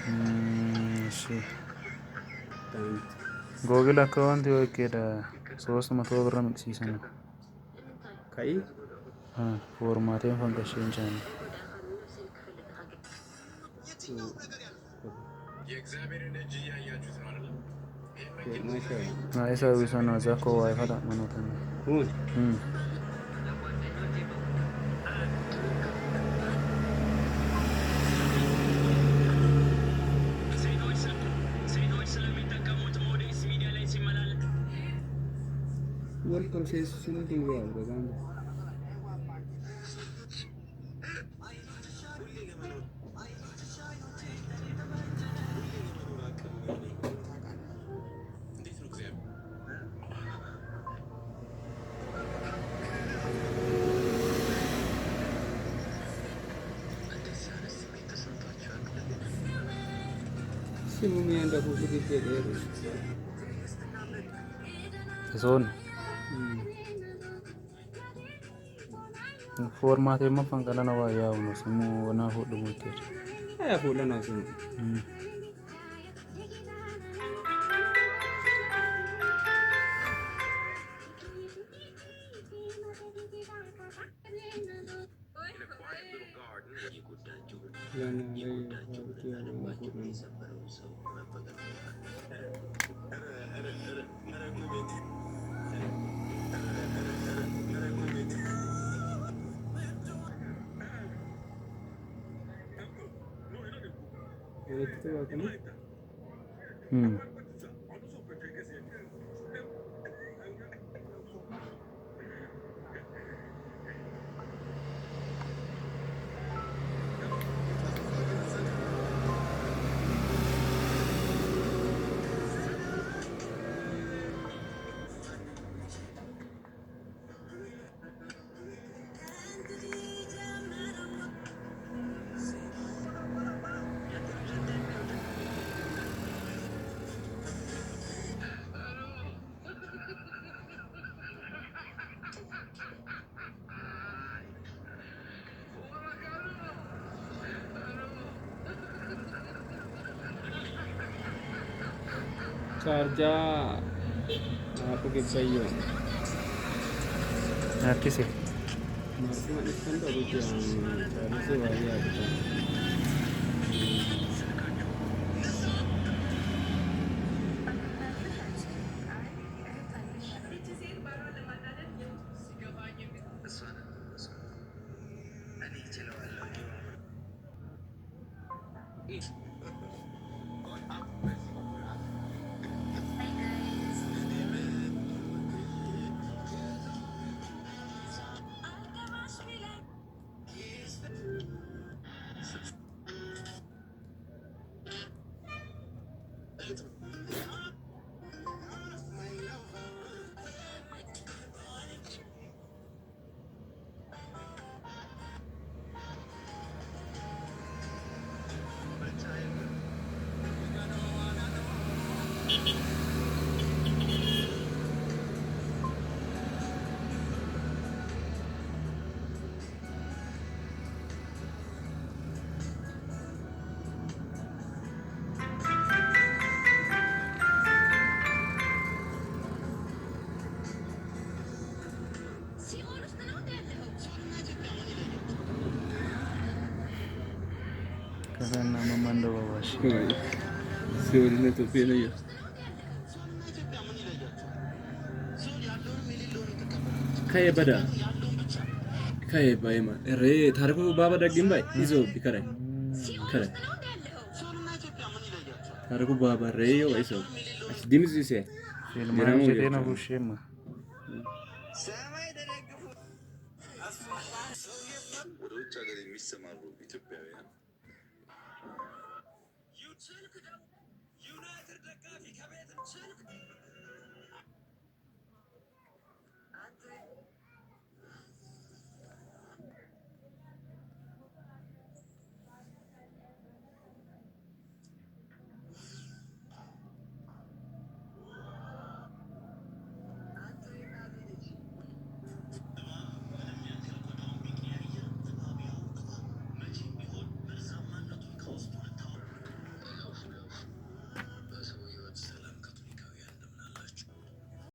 እሺ ጎግል አካውንት ወኬዳ 300 ብር ምክሲሰነ ካይ ፎርማቴን ፈንከሽን ቻለ የእግዚአብሔርን እጅ እያያችሁት ነው አይደል? ማይሳ ዊሰና ዛኮ ዋይፋ ዳመኖተን Welcome says something wrong, Gaganda. Simumi anda buku di zone ፎርማቴማ ፈንቀለና ዋያው ነው ስሙ ወና ሁሉ ሙከር ሁሉ ነው ስሙ charja apa ke sayo Artisi masih kan baru yang harus wajib kasana mamando babashi Sebenarnya tu pernah ya. Kayak pada, kayak bayar. Tharku baba dah gimbay, iso bikarai, karai. Tharku baba yo iso. Dimis iso. filman jedena bushema ወደ ውጭ ሀገር የሚሰማሩ ኢትዮጵያውያን